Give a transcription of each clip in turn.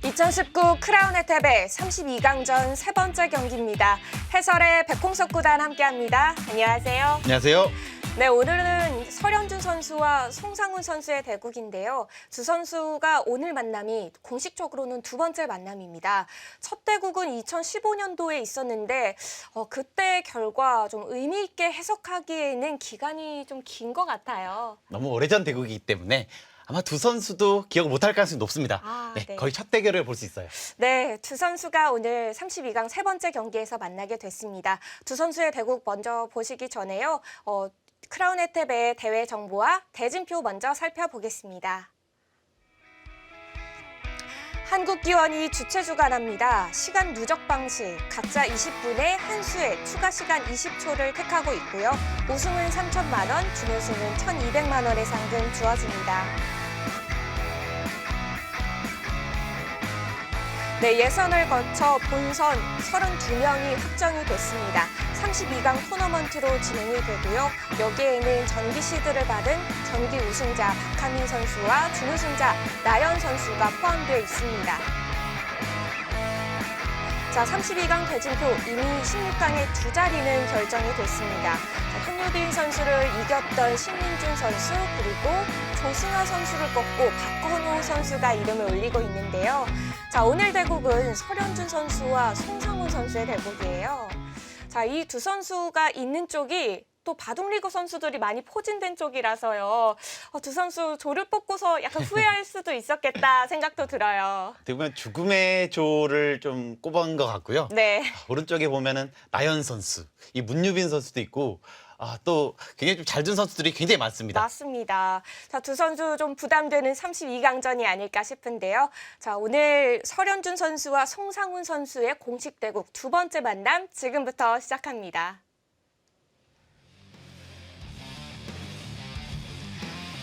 2019 크라운 혜택배 32강전 세 번째 경기입니다. 해설의 백홍석 구단 함께합니다. 안녕하세요. 안녕하세요. 네, 오늘은 설현준 선수와 송상훈 선수의 대국인데요. 두 선수가 오늘 만남이 공식적으로는 두 번째 만남입니다. 첫 대국은 2015년도에 있었는데 그때 결과 좀 의미 있게 해석하기에는 기간이 좀 긴 것 같아요. 너무 오래전 대국이기 때문에 아마 두 선수도 기억 못할 가능성이 높습니다. 네. 거의 첫 대결을 볼 수 있어요. 네, 두 선수가 오늘 32강 세 번째 경기에서 만나게 됐습니다. 두 선수의 대국 먼저 보시기 전에요. 크라운 혜택의 대회 정보와 대진표 먼저 살펴보겠습니다. 한국기원이 주최 주관합니다. 시간 누적 방식, 각자 20분에 한 수에 추가 시간 20초를 택하고 있고요. 우승은 3천만 원, 준우승은 1,200만 원의 상금 주어집니다. 네, 예선을 거쳐 본선 32명이 확정이 됐습니다. 32강 토너먼트로 진행이 되고요. 여기에는 전기 시드를 받은 전기 우승자 박하민 선수와 준우승자 나연 선수가 포함되어 있습니다. 자, 32강 대진표 이미 16강의 두 자리는 결정이 됐습니다. 현유빈 선수를 이겼던 신민준 선수 그리고 조승아 선수를 꺾고 박건호 선수가 이름을 올리고 있는데요. 자, 오늘 대국은 설현준 선수와 송상훈 선수의 대국이에요. 자, 이 두 선수가 있는 쪽이 또 바둑리그 선수들이 많이 포진된 쪽이라서요. 두 선수 조를 뽑고서 약간 후회할 수도 있었겠다 생각도 들어요. 어떻게 보면 죽음의 조를 좀 꼽은 것 같고요. 네. 오른쪽에 보면은 나연 선수, 이 문유빈 선수도 있고 또 굉장히 좀 잘 둔 선수들이 굉장히 많습니다. 맞습니다. 자, 두 선수 좀 부담되는 32강전이 아닐까 싶은데요. 자, 오늘 설현준 선수와 송상훈 선수의 공식 대국 두 번째 만남 지금부터 시작합니다.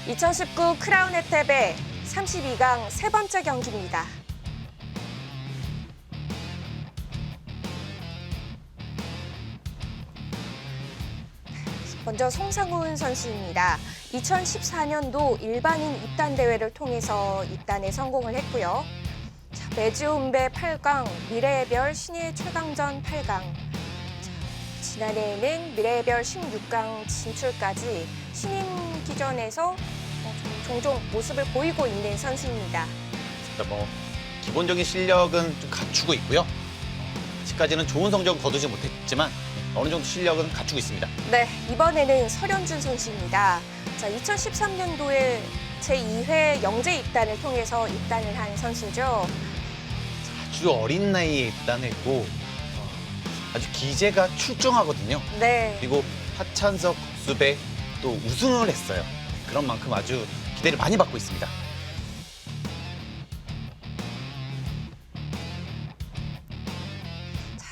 2019 크라운 혜택의 32강 세 번째 경기입니다. 먼저 송상훈 선수입니다. 2014년도 일반인 입단 대회를 통해서 입단에 성공을 했고요. 자, 매주운배 8강, 미래의 별 신예 최강전 8강. 자, 지난해에는 미래의 별 16강 진출까지 신인 기전에서 종종 모습을 보이고 있는 선수입니다. 기본적인 실력은 좀 갖추고 있고요. 아직까지는 좋은 성적은 거두지 못했지만 어느 정도 실력은 갖추고 있습니다. 네, 이번에는 설현준 선수입니다. 자, 2013년도에 제2회 영재 입단을 통해서 입단을 한 선수죠. 아주 어린 나이에 입단했고 아주 기재가 출중하거든요. 네. 그리고 하찬석, 국수배 또 우승을 했어요. 그런 만큼 아주 기대를 많이 받고 있습니다.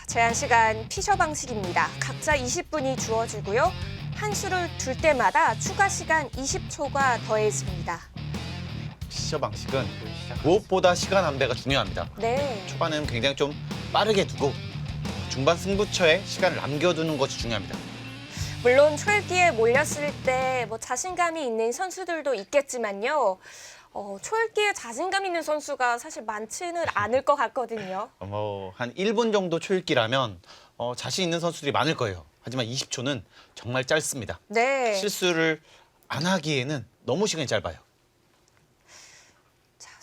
제한 시간 피셔 방식입니다. 각자 20분이 주어지고요. 한 수를 둘 때마다 추가 시간 20초가 더해집니다. 피셔 방식은 무엇보다 시간 안배가 중요합니다. 네. 초반은 굉장히 좀 빠르게 두고 중반 승부처에 시간을 남겨두는 것이 중요합니다. 물론 초읽기에 몰렸을 때 자신감이 있는 선수들도 있겠지만요. 초읽기에 자신감 있는 선수가 사실 많지는 않을 것 같거든요. 한 1분 정도 초읽기라면 자신 있는 선수들이 많을 거예요. 하지만 20초는 정말 짧습니다. 네. 실수를 안 하기에는 너무 시간이 짧아요.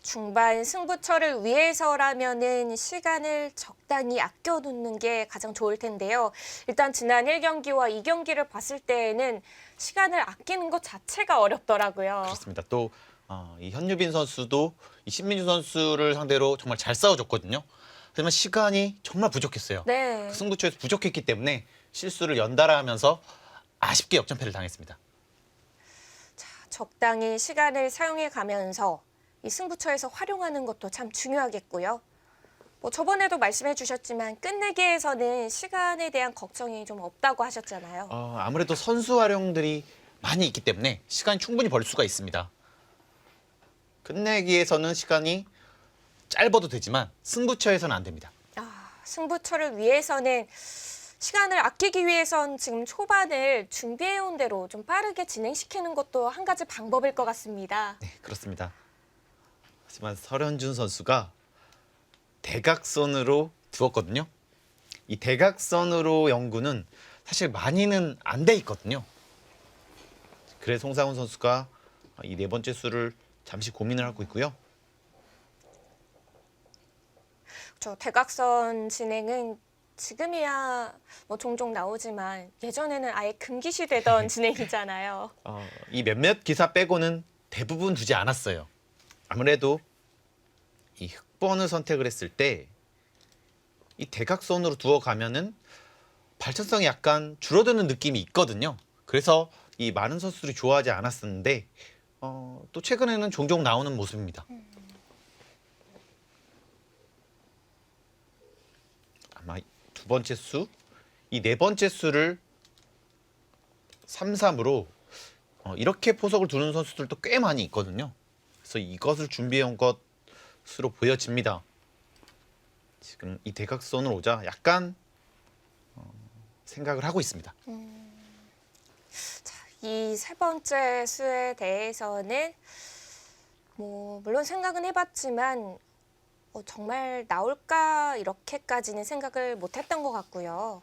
중반 승부처를 위해서라면은 시간을 적당히 아껴두는 게 가장 좋을 텐데요. 일단 지난 1경기와 2경기를 봤을 때에는 시간을 아끼는 것 자체가 어렵더라고요. 그렇습니다. 또 이 현유빈 선수도 이 신민주 선수를 상대로 정말 잘 싸워줬거든요. 하지만 시간이 정말 부족했어요. 네. 그 승부처에서 부족했기 때문에 실수를 연달아 하면서 아쉽게 역전패를 당했습니다. 자, 적당히 시간을 사용해 가면서 이 승부처에서 활용하는 것도 참 중요하겠고요. 저번에도 말씀해 주셨지만 끝내기에서는 시간에 대한 걱정이 좀 없다고 하셨잖아요. 아무래도 선수 활용들이 많이 있기 때문에 시간이 충분히 벌 수가 있습니다. 끝내기에서는 시간이 짧아도 되지만 승부처에서는 안 됩니다. 승부처를 위해서는 시간을 아끼기 위해선 지금 초반을 준비해온 대로 좀 빠르게 진행시키는 것도 한 가지 방법일 것 같습니다. 네, 그렇습니다. 하지만 설현준 선수가 대각선으로 두었거든요. 이 대각선으로 연구는 사실 많이는 안 돼 있거든요. 그래서 송상훈 선수가 이 네 번째 수를 잠시 고민을 하고 있고요. 저 대각선 진행은 지금이야 뭐 종종 나오지만 예전에는 아예 금기시되던 진행이잖아요. 이 몇몇 기사 빼고는 대부분 두지 않았어요. 아무래도 이 흑번을 선택을 했을 때 이 대각선으로 두어 가면은 발전성이 약간 줄어드는 느낌이 있거든요. 그래서 이 많은 선수들이 좋아하지 않았었는데 또 최근에는 종종 나오는 모습입니다. 아마 두 번째 수, 이 네 번째 수를 3-3으로 이렇게 포석을 두는 선수들도 꽤 많이 있거든요. 그래서 이것을 준비해 온 것으로 보여집니다. 지금 이 대각선으로 오자 약간 생각을 하고 있습니다. 이 세 번째 수에 대해서는 뭐 물론 생각은 해봤지만 정말 나올까 이렇게까지는 생각을 못했던 것 같고요.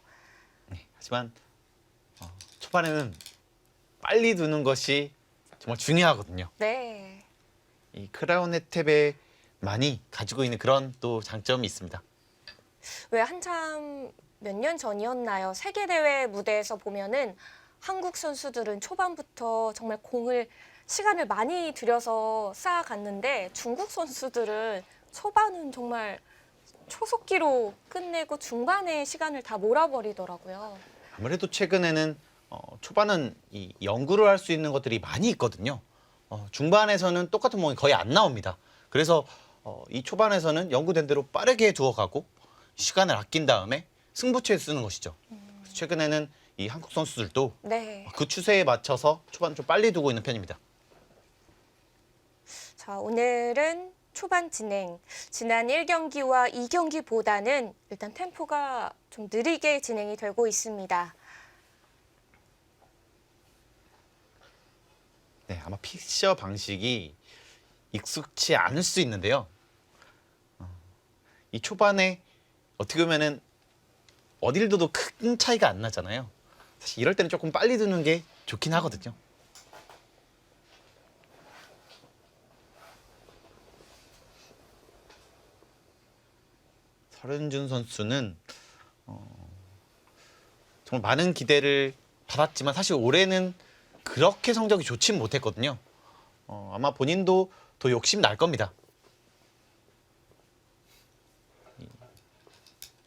네, 하지만 초반에는 빨리 두는 것이 정말 중요하거든요. 네. 이 크라운 혜택에 많이 가지고 있는 그런 또 장점이 있습니다. 왜 한참 몇 년 전이었나요? 세계대회 무대에서 보면은 한국 선수들은 초반부터 정말 공을 시간을 많이 들여서 쌓아갔는데 중국 선수들은 초반은 정말 초속기로 끝내고 중반에 시간을 다 몰아버리더라고요. 아무래도 최근에는 초반은 이 연구를 할 수 있는 것들이 많이 있거든요. 중반에서는 똑같은 몸이 거의 안 나옵니다. 그래서 이 초반에서는 연구된 대로 빠르게 두어가고 시간을 아낀 다음에 승부처에 쓰는 것이죠. 그래서 최근에는 이 한국 선수들도 네. 그 추세에 맞춰서 초반 좀 빨리 두고 있는 편입니다. 자, 오늘은 초반 진행. 지난 1경기와 2경기보다는 일단 템포가 좀 느리게 진행이 되고 있습니다. 네, 아마 피셔 방식이 익숙치 않을 수 있는데요. 이 초반에 어떻게 보면은 어딜 둬도 큰 차이가 안 나잖아요. 사실 이럴 때는 조금 빨리 두는 게 좋긴 하거든요. 설현준 선수는 정말 많은 기대를 받았지만 사실 올해는 그렇게 성적이 좋진 못했거든요. 아마 본인도 더 욕심 날 겁니다.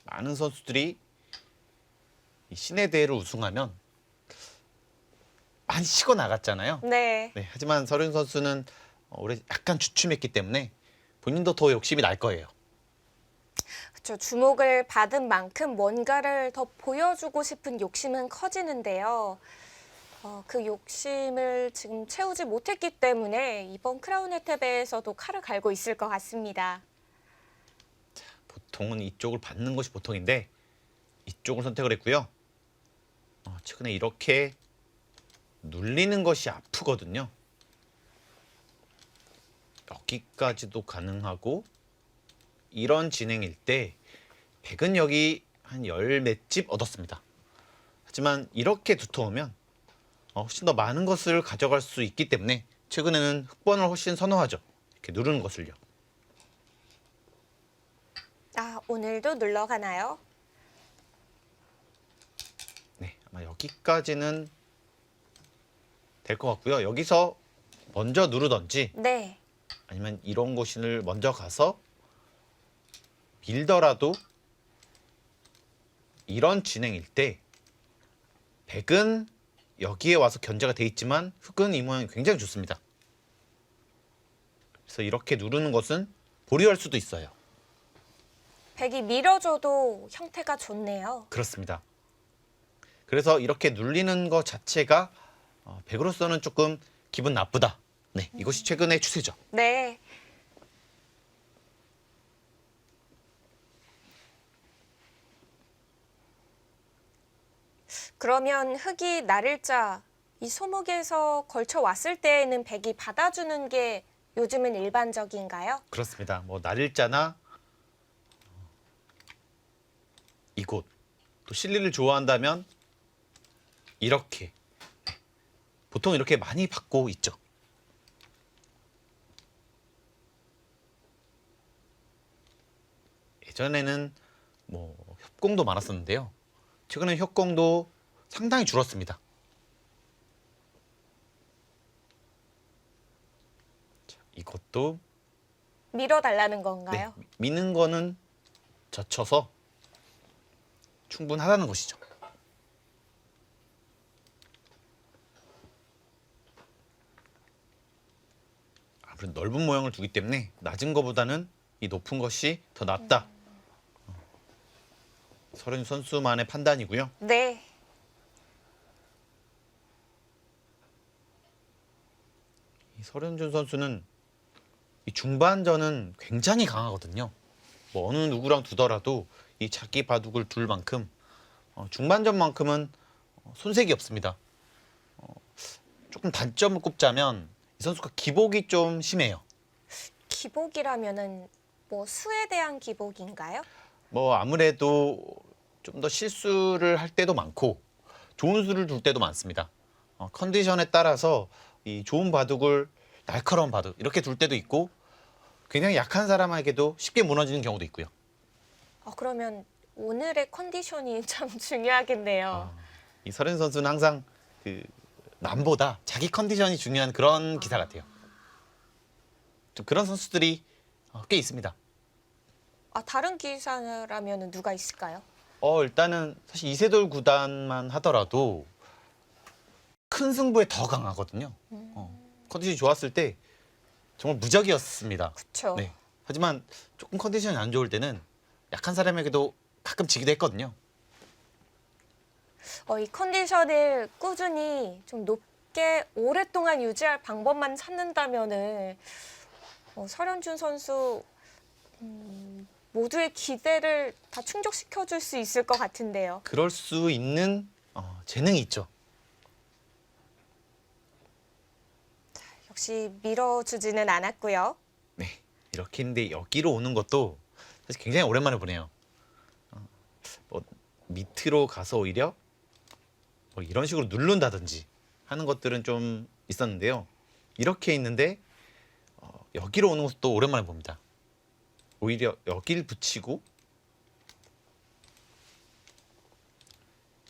많은 선수들이 이 시내 대회를 우승하면 많이 치고 나갔잖아요. 네. 네, 하지만 설현 선수는 올해 약간 주춤했기 때문에 본인도 더 욕심이 날 거예요. 그렇죠. 주목을 받은 만큼 뭔가를 더 보여주고 싶은 욕심은 커지는데요. 그 욕심을 지금 채우지 못했기 때문에 이번 크라운 혜택에서도 칼을 갈고 있을 것 같습니다. 보통은 이쪽을 받는 것이 보통인데 이쪽을 선택을 했고요. 최근에 이렇게 눌리는 것이 아프거든요. 여기까지도 가능하고 이런 진행일 때 100은 여기 한 열 몇 집 얻었습니다. 하지만 이렇게 두터우면 훨씬 더 많은 것을 가져갈 수 있기 때문에 최근에는 흑번을 훨씬 선호하죠. 이렇게 누르는 것을요. 아, 오늘도 눌러가나요? 네, 아마 여기까지는 될 것 같고요. 여기서 먼저 누르던지 네. 아니면 이런 곳을 먼저 가서 밀더라도 이런 진행일 때 100은 여기에 와서 견제가 돼 있지만 흑은 이 모양이 굉장히 좋습니다. 그래서 이렇게 누르는 것은 보류할 수도 있어요. 100이 밀어줘도 형태가 좋네요. 그렇습니다. 그래서 이렇게 눌리는 것 자체가 100으로서는 조금 기분 나쁘다. 네, 이것이 최근의 추세죠. 네. 그러면 흑이 날일자 이 소목에서 걸쳐 왔을 때에는 100이 받아주는 게 요즘은 일반적인가요? 그렇습니다. 뭐 날일자나 이곳. 또 실리를 좋아한다면 이렇게. 보통 이렇게 많이 받고 있죠. 예전에는 뭐 협공도 많았었는데요. 최근에 협공도 상당히 줄었습니다. 자, 이것도 밀어달라는 네, 건가요? 미는 거는 젖혀서 충분하다는 것이죠. 아무래도 넓은 모형을 두기 때문에 낮은 것보다는 이 높은 것이 더 낫다. 서른 선수만의 판단이고요. 네. 이 서른준 선수는 이 중반전은 굉장히 강하거든요. 뭐 어느 누구랑 두더라도 이 자기 바둑을 둘 만큼 중반전만큼은 손색이 없습니다. 조금 단점을 꼽자면 이 선수가 기복이 좀 심해요. 기복이라면은 뭐 수에 대한 기복인가요? 뭐 아무래도 좀 더 실수를 할 때도 많고 좋은 수를 둘 때도 많습니다. 컨디션에 따라서 이 좋은 바둑을 날카로운 바둑 이렇게 둘 때도 있고 굉장히 약한 사람에게도 쉽게 무너지는 경우도 있고요. 그러면 오늘의 컨디션이 참 중요하겠네요. 이 서른 선수는 항상 그 남보다 자기 컨디션이 중요한 그런 기사 같아요. 좀 그런 선수들이 꽤 있습니다. 다른 기사라면 누가 있을까요? 일단은 사실 이세돌 구단만 하더라도 큰 승부에 더 강하거든요. 컨디션이 좋았을 때 정말 무적이었습니다. 그렇죠. 네. 하지만 조금 컨디션이 안 좋을 때는 약한 사람에게도 가끔 지기도 했거든요. 이 컨디션을 꾸준히 좀 높게 오랫동안 유지할 방법만 찾는다면은 설현준 선수 모두의 기대를 다 충족시켜 줄 수 있을 것 같은데요. 그럴 수 있는 재능이 있죠. 역시 밀어주지는 않았고요. 네. 이렇게 했는데 여기로 오는 것도 사실 굉장히 오랜만에 보네요. 뭐 밑으로 가서 오히려 뭐 이런 식으로 누른다든지 하는 것들은 좀 있었는데요. 이렇게 있는데 여기로 오는 것도 오랜만에 봅니다. 오히려 여길 붙이고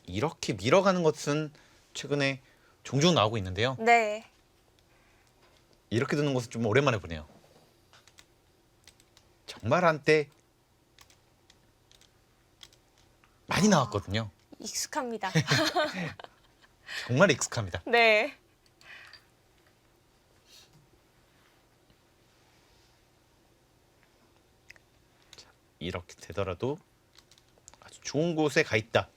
이렇게 밀어가는 것은 최근에 종종 나오고 있는데요. 네. 이렇게 두는 것은 좀 오랜만에 보네요. 정말 한때 많이 나왔거든요. 익숙합니다. 정말 익숙합니다. 네. 이렇게 되더라도 아주 좋은 곳에 가 있다.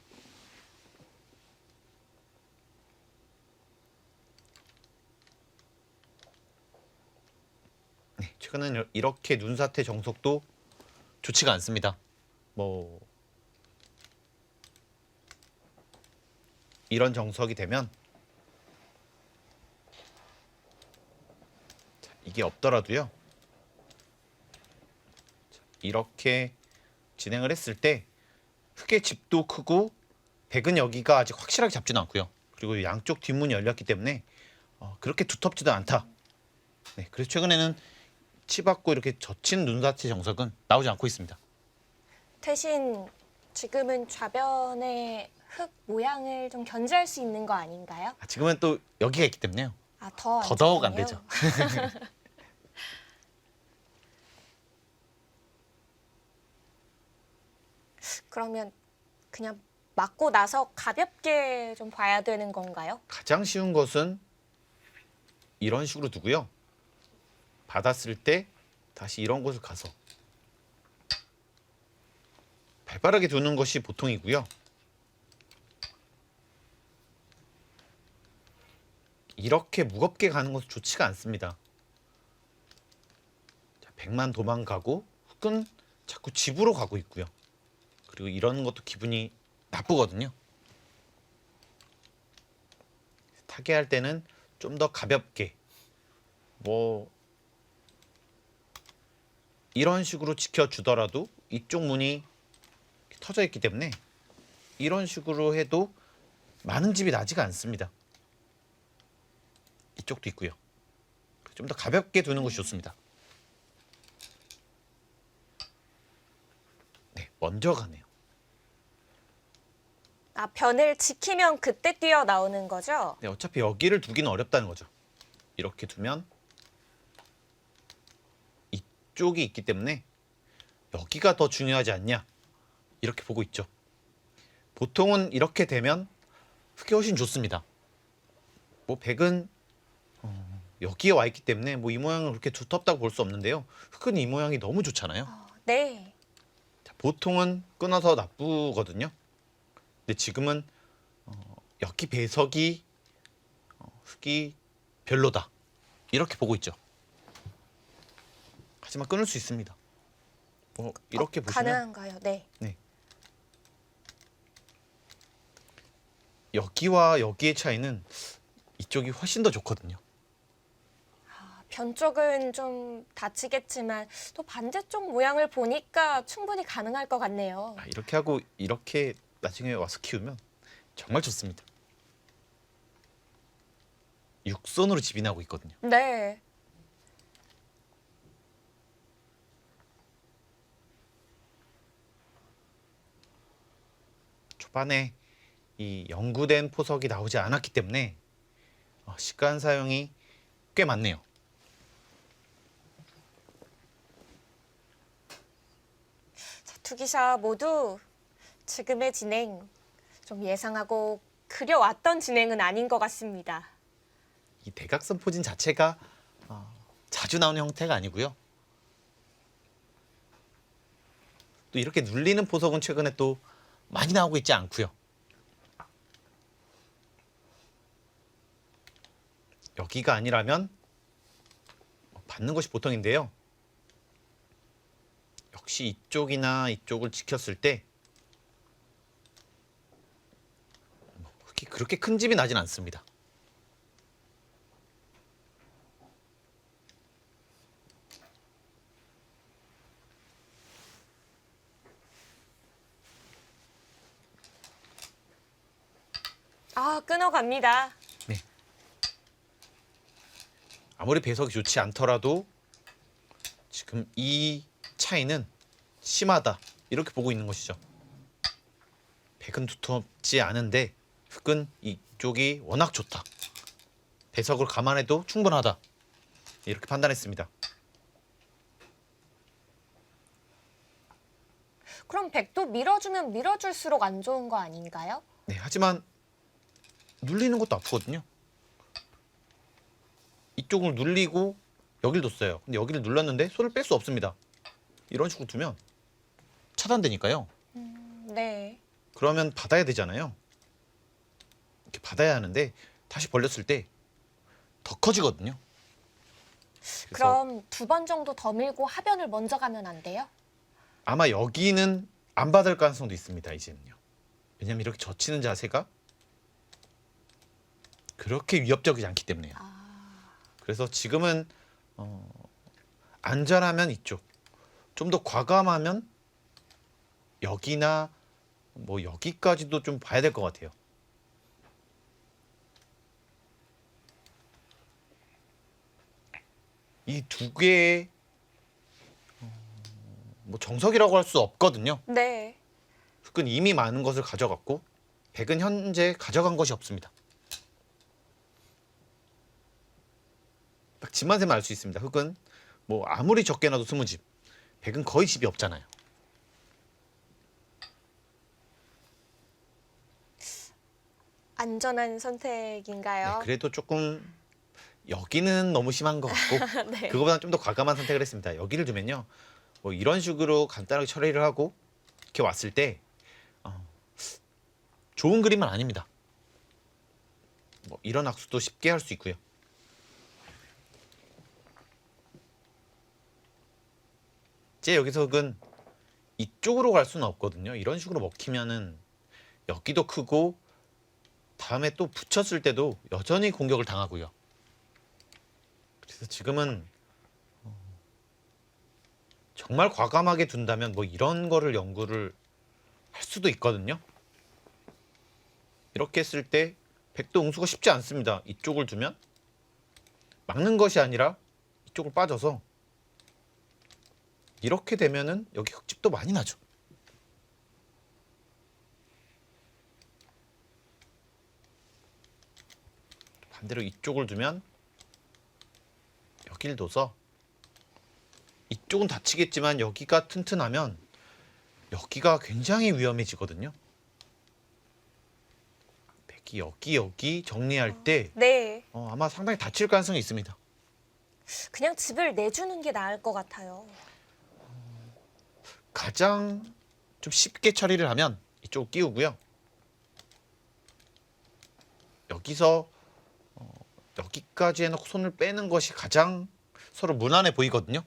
네, 최근은 이렇게 눈사태 정석도 좋지가 않습니다. 뭐 이런 정석이 되면 이게 없더라도요. 이렇게 진행을 했을 때 흑의 집도 크고 백은 여기가 아직 확실하게 잡지는 않고요. 그리고 양쪽 뒷문이 열렸기 때문에 그렇게 두텁지도 않다. 네, 그래서 최근에는 치받고 이렇게 젖힌 눈사태 정석은 나오지 않고 있습니다. 대신 지금은 좌변의 흙 모양을 좀 견제할 수 있는 거 아닌가요? 지금은 또 여기가 있기 때문에요. 더더욱 안 되죠. 그러면 그냥 맞고 나서 가볍게 좀 봐야 되는 건가요? 가장 쉬운 것은 이런 식으로 두고요. 받았을 때 다시 이런 곳을 가서 발빠르게 두는 것이 보통이고요. 이렇게 무겁게 가는 것은 좋지가 않습니다. 자, 백만 도망가고 흑은 자꾸 집으로 가고 있고요. 그리고 이런 것도 기분이 나쁘거든요. 타개할 때는 좀 더 가볍게 뭐 이런 식으로 지켜주더라도 이쪽 문이 터져 있기 때문에 이런 식으로 해도 많은 집이 나지가 않습니다. 이쪽도 있고요. 좀 더 가볍게 두는 것이 좋습니다. 네, 먼저 가네요. 아, 변을 지키면 그때 뛰어나오는 거죠? 네, 어차피 여기를 두기는 어렵다는 거죠. 이렇게 두면 이쪽이 있기 때문에 여기가 더 중요하지 않냐 이렇게 보고 있죠. 보통은 이렇게 되면 흙이 훨씬 좋습니다. 뭐 백은 여기에 와 있기 때문에 뭐 이 모양을 그렇게 두텁다고 볼 수 없는데요. 흙은 이 모양이 너무 좋잖아요. 네. 자, 보통은 끊어서 나쁘거든요. 근데 지금은 여기 배석이 흙이 별로다 이렇게 보고 있죠. 하지만 끊을 수 있습니다. 이렇게 보시면 가능한가요? 네. 네. 여기와 여기의 차이는 이쪽이 훨씬 더 좋거든요. 변 쪽은 좀 다치겠지만 또 반대쪽 모양을 보니까 충분히 가능할 것 같네요. 이렇게 하고 이렇게 나중에 와서 키우면 정말 좋습니다. 육선으로 집이 나고 있거든요. 네. 초반에 이 연구된 포석이 나오지 않았기 때문에 시간 사용이 꽤 많네요. 자, 두 기사 모두 지금의 진행 좀 예상하고 그려왔던 진행은 아닌 것 같습니다. 이 대각선 포진 자체가 자주 나오는 형태가 아니고요. 또 이렇게 눌리는 포석은 최근에 또 많이 나오고 있지 않고요. 여기가 아니라면 받는 것이 보통인데요. 역시 이쪽이나 이쪽을 지켰을 때 흙이 그렇게 큰 집이 나진 않습니다. 아, 끊어갑니다. 네. 아무리 배석이 좋지 않더라도 지금 이 차이는 심하다 이렇게 보고 있는 것이죠. 백은 두텁지 않은데 흙은 이쪽이 워낙 좋다. 배석을 감안해도 충분하다. 이렇게 판단했습니다. 그럼 백도 밀어주면 밀어줄수록 안 좋은 거 아닌가요? 네, 하지만 눌리는 것도 아프거든요. 이쪽을 눌리고 여기를 뒀어요. 근데 여기를 눌렀는데 손을 뺄 수 없습니다. 이런 식으로 두면 차단되니까요. 네. 그러면 받아야 되잖아요. 이렇게 받아야 하는데 다시 벌렸을 때 더 커지거든요. 그래서 그럼 두 번 정도 더 밀고 하변을 먼저 가면 안 돼요? 아마 여기는 안 받을 가능성도 있습니다. 이제는요. 왜냐하면 이렇게 젖히는 자세가 그렇게 위협적이지 않기 때문에요. 그래서 지금은 안전하면 이쪽, 좀 더 과감하면 여기나 뭐 여기까지도 좀 봐야 될 것 같아요. 이 두 개의 뭐 정석이라고 할 수 없거든요. 네. 흙은 이미 많은 것을 가져갔고 백은 현재 가져간 것이 없습니다. 딱 집만 세면 알 수 있습니다. 흙은 뭐 아무리 적게 놔도 20집, 백은 거의 집이 없잖아요. 안전한 네, 선택인가요? 그래도 조금 여기는 너무 심한 것 같고 네. 그거보다는 좀 더 과감한 선택을 했습니다. 여기를 두면요, 뭐 이런 식으로 간단하게 처리를 하고 이렇게 왔을 때 좋은 그림은 아닙니다. 뭐 이런 악수도 쉽게 할 수 있고요. 제 여기서 흙은 이쪽으로 갈 수는 없거든요. 이런 식으로 먹히면은 여기도 크고 다음에 또 붙였을 때도 여전히 공격을 당하고요. 그래서 지금은 정말 과감하게 둔다면 뭐 이런 거를 연구를 할 수도 있거든요. 이렇게 했을 때 백도 응수가 쉽지 않습니다. 이쪽을 두면 막는 것이 아니라 이쪽으로 빠져서 이렇게 되면은 여기 흙집도 많이 나죠. 반대로 이쪽을 두면 여기를 둬서 이쪽은 다치겠지만 여기가 튼튼하면 여기가 굉장히 위험해지거든요. 백이 여기 정리할 때 네. 아마 상당히 다칠 가능성이 있습니다. 그냥 집을 내주는 게 나을 것 같아요. 가장 좀 쉽게 처리를 하면 이쪽 끼우고요. 여기서 여기까지 해놓고 손을 빼는 것이 가장 서로 무난해 보이거든요.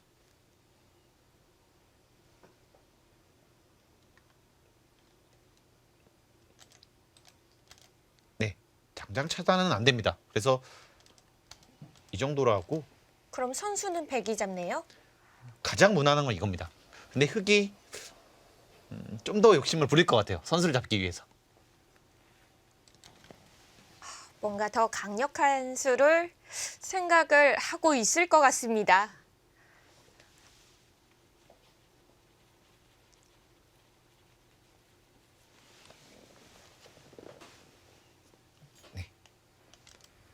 네, 당장 차단은 안 됩니다. 그래서 이 정도로 하고 그럼 선수는 백이 잡네요. 가장 무난한 건 이겁니다. 근데 흙이 좀 더 욕심을 부릴 것 같아요. 선수를 잡기 위해서. 뭔가 더 강력한 수를 생각을 하고 있을 것 같습니다.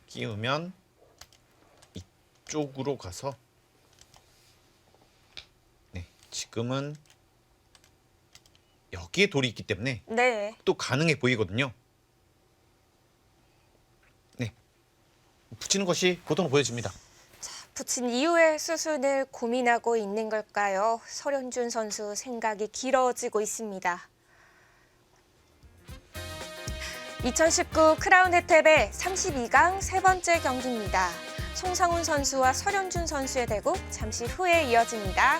끼우면 이쪽으로 가서 네, 지금은 여기에 돌이 있기 때문에 네. 또 가능해 보이거든요. 네, 붙이는 것이 보통으로 보여집니다. 붙인 이후의 수순을 고민하고 있는 걸까요? 설현준 선수 생각이 길어지고 있습니다. 2019 크라운 혜택의 32강 세 번째 경기입니다. 송상훈 선수와 설현준 선수의 대국 잠시 후에 이어집니다.